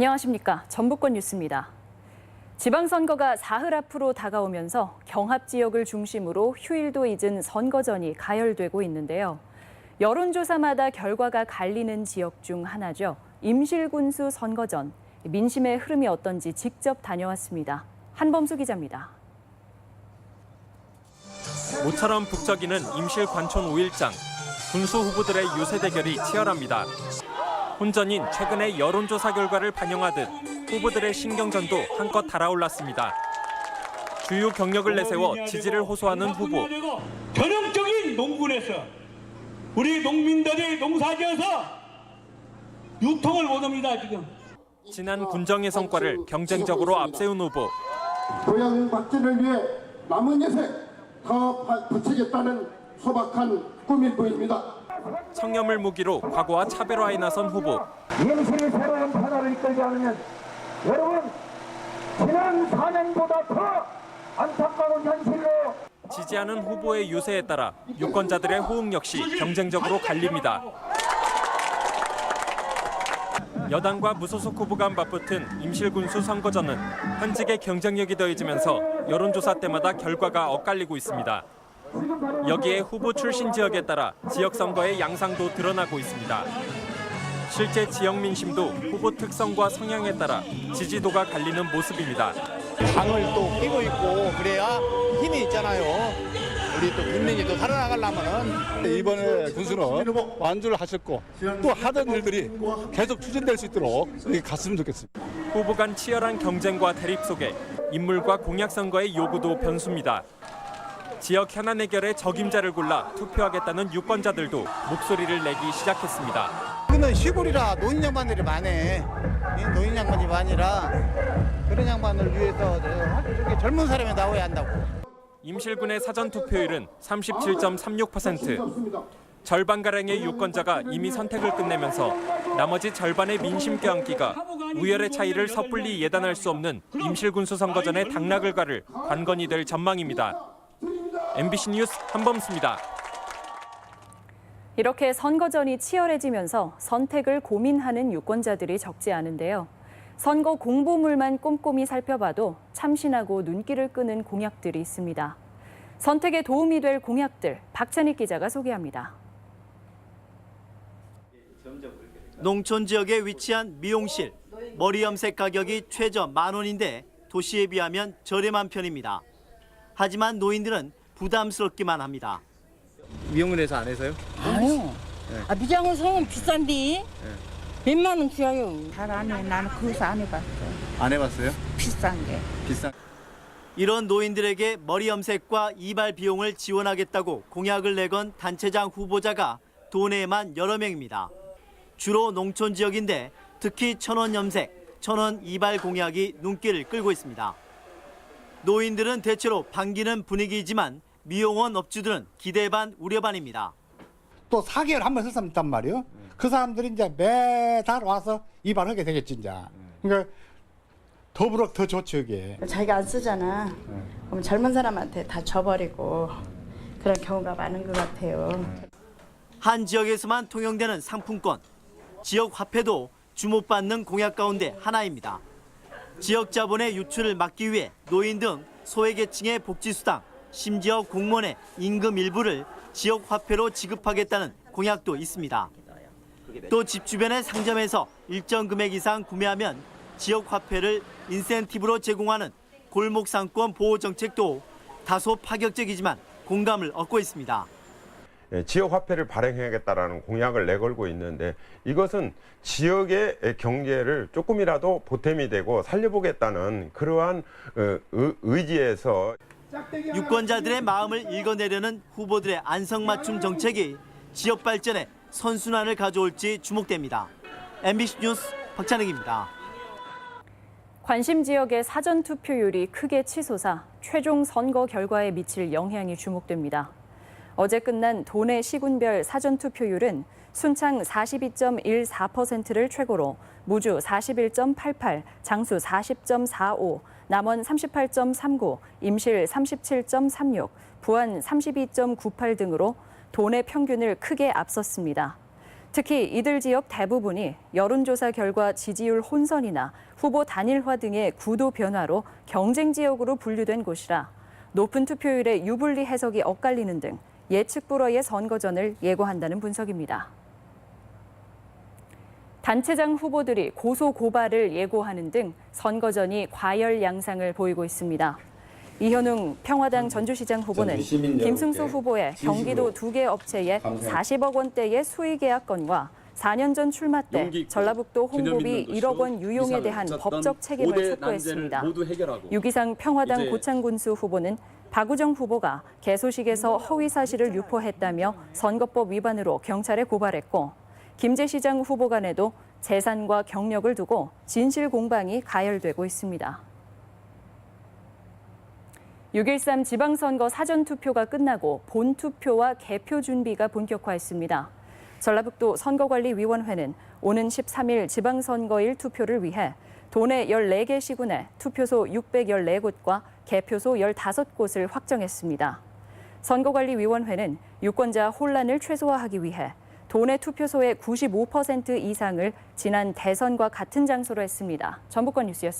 안녕하십니까. 전북권 뉴스입니다. 지방선거가 사흘 앞으로 다가오면서 경합 지역을 중심으로 휴일도 잊은 선거전이 가열되고 있는데요. 여론조사마다 결과가 갈리는 지역 중 하나죠. 임실군수 선거전. 민심의 흐름이 어떤지 직접 다녀왔습니다. 한범수 기자입니다. 모처럼 북적이는 임실 관촌 5일장. 군수 후보들의 유세 대결이 치열합니다. 혼전인 최근의 여론조사 결과를 반영하듯 후보들의 신경전도 한껏 달아올랐습니다. 주요 경력을 내세워 지지를 호소하는 후보. 전형적인 농군에서 우리 농민들이 농사지어서 유통을 못합니다, 지금. 지난 군정의 성과를 경쟁적으로 앞세운 후보. 고향 발전을 위해 남은 예색 더 바치겠다는 소박한 꿈일 뿐입니다. 청렴을 무기로 과거와 차별화에 나선 후보. 임실이 새로운 변화를 이끌지 않으면 여러분 지난 4년보다 더 안타까운 현실로 지지하는 후보의 유세에 따라 유권자들의 호응 역시 경쟁적으로 갈립니다. 여당과 무소속 후보가 맞붙은 임실군수 선거전은 현직의 경쟁력이 더해지면서 여론조사 때마다 결과가 엇갈리고 있습니다. 여기에 후보 출신 지역에 따라 지역 선거의 양상도 드러나고 있습니다. 실제 지역 민심도 후보 특성과 성향에 따라 지지도가 갈리는 모습입니다. 당을 또 끼고 있고 그래야 힘이 있잖아요. 우리 또 국민이 또 살아나가려면은 이번에 군수는 완주를 하셨고 또 하던 일들이 계속 추진될 수 있도록 갔으면 좋겠습니다. 후보 간 치열한 경쟁과 대립 속에 인물과 공약 선거의 요구도 변수입니다. 지역 현안 해결에 적임자를 골라 투표하겠다는 유권자들도 목소리를 내기 시작했습니다. 여기는 시골이라 노인 양반들이 많네. 노인 양반이 많이라 그런 양반을 위해서 저기 젊은 사람이 나와야 한다고. 임실군의 사전 투표율은 37.36%. 절반가량의 유권자가 이미 선택을 끝내면서 나머지 절반의 민심 껴안기가 우열의 차이를 섣불리 예단할 수 없는 임실군수 선거전의 당락을 가를 관건이 될 전망입니다. MBC 뉴스 한범수입니다. 이렇게 선거전이 치열해지면서 선택을 고민하는 유권자들이 적지 않은데요. 선거 공보물만 꼼꼼히 살펴봐도 참신하고 눈길을 끄는 공약들이 있습니다. 선택에 도움이 될 공약들, 박찬익 기자가 소개합니다. 농촌 지역에 위치한 미용실. 머리 염색 가격이 최저 10,000원인데 도시에 비하면 저렴한 편입니다. 하지만 노인들은 부담스럽기만 합니다. 미용원에서 안 해서요? 아니요. 미장원 성은 비싼데 몇만 원 줘요. 잘 안 해. 나는 그것도 안 해봤어. 안 해봤어요? 비싼 게. 비싼. 이런 노인들에게 머리 염색과 이발 비용을 지원하겠다고 공약을 내건 단체장 후보자가 도내에만 여러 명입니다. 주로 농촌 지역인데 특히 1,000원 염색, 1,000원 이발 공약이 눈길을 끌고 있습니다. 노인들은 대체로 반기는 분위기이지만 미용원 업주들은 기대 반 우려 반입니다. 또 4개월 한 번 쓸 사람 있단 말이에요. 그 사람들이 이제 매달 와서 이발하게 되겠지 이제. 그러니까 더불어 더 좋죠 이게. 자기가 안 쓰잖아. 그럼 젊은 사람한테 다 줘버리고 그런 경우가 많은 것 같아요. 한 지역에서만 통용되는 상품권, 지역 화폐도 주목받는 공약 가운데 하나입니다. 지역 자본의 유출을 막기 위해 노인 등 소외계층의 복지수당, 심지어 공무원의 임금 일부를 지역 화폐로 지급하겠다는 공약도 있습니다. 또 집 주변의 상점에서 일정 금액 이상 구매하면 지역 화폐를 인센티브로 제공하는 골목 상권 보호 정책도 다소 파격적이지만 공감을 얻고 있습니다. 지역 화폐를 발행해야겠다라는 공약을 내걸고 있는데 이것은 지역의 경제를 조금이라도 보탬이 되고 살려보겠다는 그러한 의지에서 유권자들의 마음을 읽어내려는 후보들의 안성맞춤 정책이 지역 발전에 선순환을 가져올지 주목됩니다. MBC 뉴스 박찬익입니다. 관심 지역의 사전 투표율이 크게 치솟아 최종 선거 결과에 미칠 영향이 주목됩니다. 어제 끝난 도내 시군별 사전 투표율은 순창 42.14%를 최고로 무주 41.88, 장수 40.45, 남원 38.39, 임실 37.36, 부안 32.98 등으로 도내 평균을 크게 앞섰습니다. 특히 이들 지역 대부분이 여론조사 결과 지지율 혼선이나 후보 단일화 등의 구도 변화로 경쟁 지역으로 분류된 곳이라 높은 투표율에 유불리 해석이 엇갈리는 등 예측 불허의 선거전을 예고한다는 분석입니다. 단체장 후보들이 고소 고발을 예고하는 등 선거전이 과열 양상을 보이고 있습니다. 이현웅 평화당 전주시장 후보는 김승수 후보의 경기도 2개 업체에 40억 원대의 수의계약 건과 4년 전 출마 때 전라북도 홍보비 1억 원 유용에 대한 법적 책임을 촉구했습니다. 유기상 평화당 고창군수 후보는 박우정 후보가 개소식에서 허위 사실을 유포했다며 선거법 위반으로 경찰에 고발했고 김제시장 후보 간에도 재산과 경력을 두고 진실 공방이 가열되고 있습니다. 6.13 지방선거 사전투표가 끝나고 본투표와 개표 준비가 본격화했습니다. 전라북도 선거관리위원회는 오는 13일 지방선거일 투표를 위해 도내 14개 시군에 투표소 614곳과 개표소 15곳을 확정했습니다. 선거관리위원회는 유권자 혼란을 최소화하기 위해 도내 투표소의 95% 이상을 지난 대선과 같은 장소로 했습니다. 전북권 뉴스였습니다.